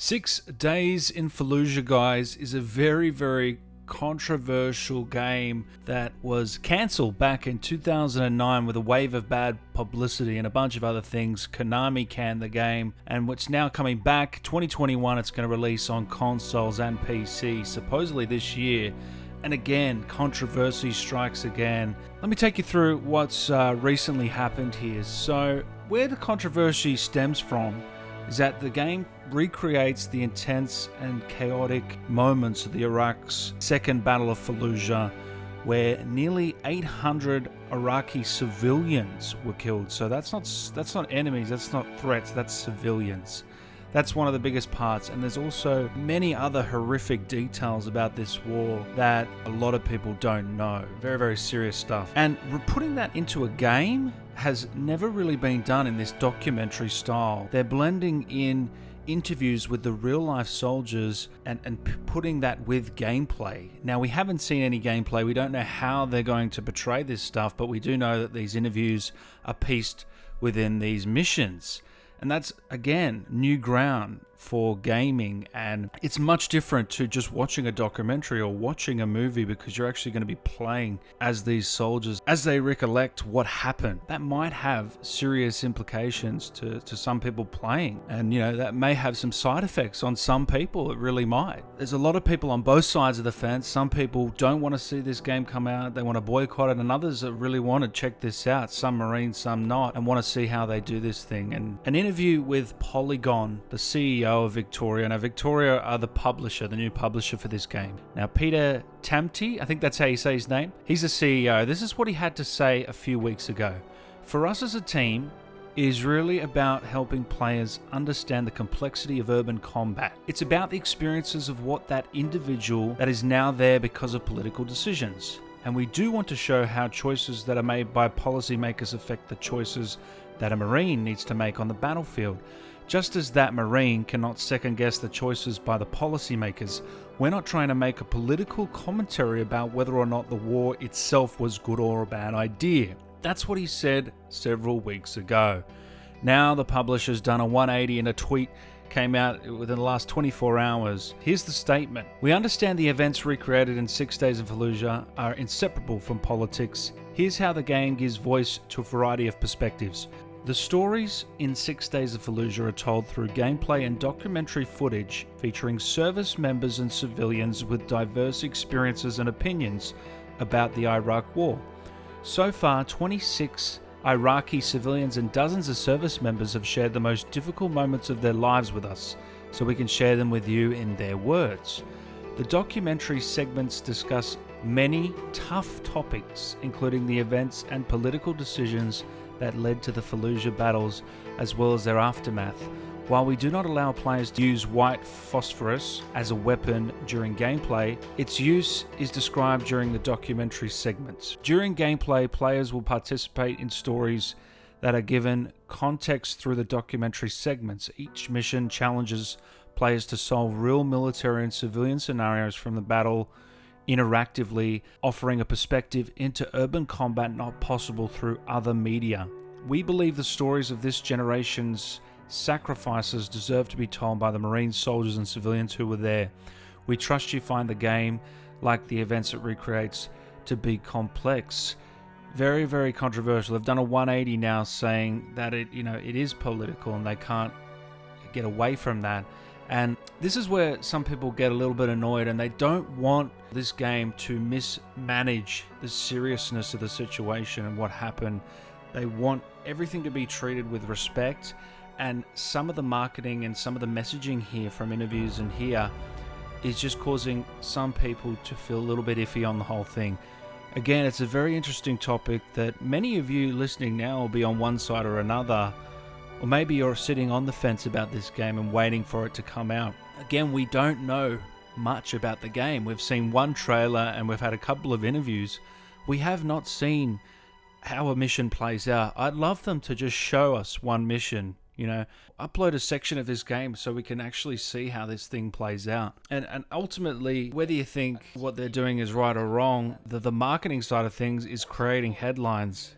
6 Days in Fallujah, guys, is a very controversial game that was cancelled back in 2009 with a wave of bad publicity and a bunch of other things. Konami canned the game, and what's now coming back, 2021, it's going to release on consoles and PC, supposedly this year. And again, controversy strikes again. Let me take you through what's recently happened here. So, where the controversy stems from is that the game recreates the intense and chaotic moments of the Iraq's Second Battle of Fallujah, where nearly 800 Iraqi civilians were killed. So that's not enemies, that's not threats, that's civilians. That's one of the biggest parts, and there's also many other horrific details about this war that a lot of people don't know. Very serious stuff. And putting that into a game has never really been done in this documentary style. They're blending in interviews with the real-life soldiers and putting that with gameplay. Now, we haven't seen any gameplay. We don't know how they're going to portray this stuff, but we do know that these interviews are pieced within these missions. And that's, again, new ground for gaming, and it's much different to just watching a documentary or watching a movie, because you're actually going to be playing as these soldiers as they recollect what happened. That might have serious implications to some people playing, and that may have some side effects on some people. It really might. There's a lot of people on both sides of the fence. Some people don't want to see this game come out, they want to boycott it, and others that really want to check this out, some Marines, some not, and want to see how they do this thing. And an interview with Polygon, the CEO of Victoria. Now, Victoria are the publisher, the new publisher for this game. Now, Peter Tamti, I think that's how you say his name, he's the CEO. This is what he had to say a few weeks ago. For us as a team, it is really about helping players understand the complexity of urban combat. It's about the experiences of what that individual that is now there because of political decisions. And we do want to show how choices that are made by policymakers affect the choices that a Marine needs to make on the battlefield. Just as that Marine cannot second guess the choices by the policymakers, we're not trying to make a political commentary about whether or not the war itself was good or a bad idea. That's what he said several weeks ago. Now the publisher's done a 180, and a tweet came out within the last 24 hours. Here's the statement. We understand the events recreated in 6 Days in Fallujah are inseparable from politics. Here's how the game gives voice to a variety of perspectives. The stories in 6 Days of Fallujah are told through gameplay and documentary footage featuring service members and civilians with diverse experiences and opinions about the Iraq War. So far, 26 Iraqi civilians and dozens of service members have shared the most difficult moments of their lives with us, so we can share them with you in their words. The documentary segments discuss many tough topics, including the events and political decisions that led to the Fallujah battles, as well as their aftermath. While we do not allow players to use white phosphorus as a weapon during gameplay, its use is described during the documentary segments. During gameplay, players will participate in stories that are given context through the documentary segments. Each mission challenges players to solve real military and civilian scenarios from the battle interactively, offering a perspective into urban combat not possible through other media. We believe the stories of this generation's sacrifices deserve to be told by the Marines, soldiers and civilians who were there. We trust you find the game, like the events it recreates, to be complex. Very controversial. They've done a 180 now, saying that it is political and they can't get away from that. And this is where some people get a little bit annoyed, and they don't want this game to mismanage the seriousness of the situation and what happened. They want everything to be treated with respect, and some of the marketing and some of the messaging here from interviews and here is just causing some people to feel a little bit iffy on the whole thing. Again, it's a very interesting topic that many of you listening now will be on one side or another. Or maybe you're sitting on the fence about this game and waiting for it to come out. Again, we don't know much about the game. We've seen one trailer and we've had a couple of interviews. We have not seen how a mission plays out. I'd love them to just show us one mission, upload a section of this game so we can actually see how this thing plays out. And ultimately, whether you think what they're doing is right or wrong, the marketing side of things is creating headlines.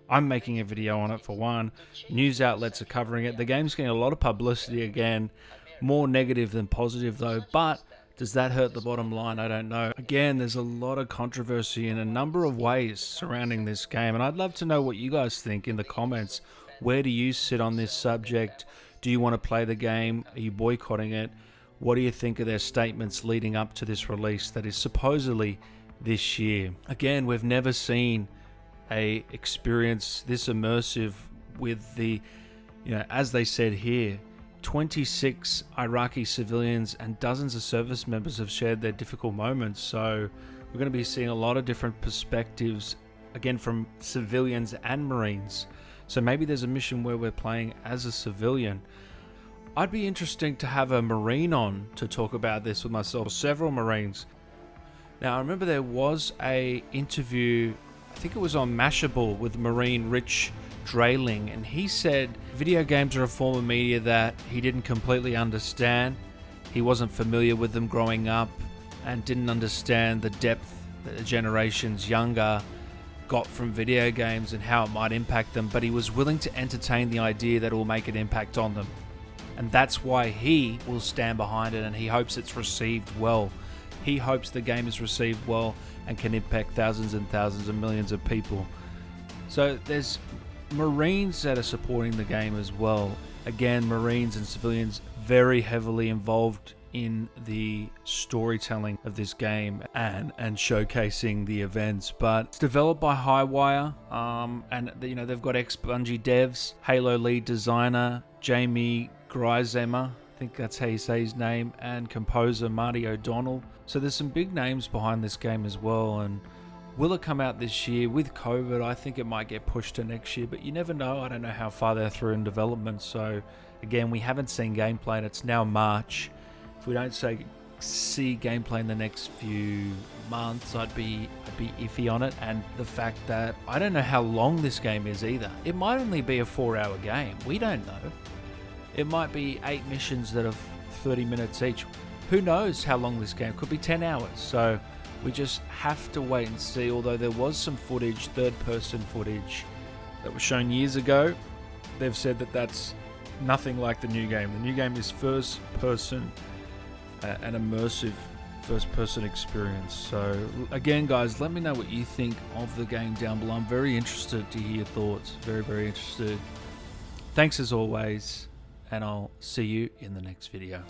I'm making a video on it for one. News outlets are covering it. The game's getting a lot of publicity again. More negative than positive though, but does that hurt the bottom line? I don't know. Again, there's a lot of controversy in a number of ways surrounding this game, and I'd love to know what you guys think in the comments. Where do you sit on this subject? Do you want to play the game? Are you boycotting it? What do you think of their statements leading up to this release that is supposedly this year? Again, we've never seen a experience this immersive with the, as they said here, 26 Iraqi civilians and dozens of service members have shared their difficult moments. So we're going to be seeing a lot of different perspectives, again, from civilians and Marines. So maybe there's a mission where we're playing as a civilian. I'd be interesting to have a Marine on to talk about this with myself, several Marines. Now, I remember there was a interview, I think it was on Mashable, with Marine Rich Drayling, and he said video games are a form of media that he didn't completely understand. He wasn't familiar with them growing up and didn't understand the depth that the generations younger got from video games and how it might impact them, but he was willing to entertain the idea that it will make an impact on them. And that's why he will stand behind it, and he hopes it's received well. He hopes the game is received well and can impact thousands and thousands and millions of people. So there's Marines that are supporting the game as well. Again, Marines and civilians very heavily involved in the storytelling of this game and showcasing the events. But it's developed by Highwire, and they've got ex-Bungie devs, Halo lead designer Jamie Grisema, I think that's how you say his name, and composer Marty O'Donnell. So there's some big names behind this game as well, and will it come out this year? With COVID, I think it might get pushed to next year, but you never know. I don't know how far they're through in development. So again, we haven't seen gameplay, and it's now March. If we don't see gameplay in the next few months, I'd be iffy on it. And the fact that I don't know how long this game is either. It might only be a 4-hour game. We don't know. It might be 8 missions that are 30 minutes each. Who knows how long this game could be? 10 hours. So we just have to wait and see. Although there was some footage, third-person footage, that was shown years ago. They've said that that's nothing like the new game. The new game is first-person, an immersive first-person experience. So again, guys, let me know what you think of the game down below. I'm very interested to hear your thoughts. Very, very interested. Thanks as always, and I'll see you in the next video.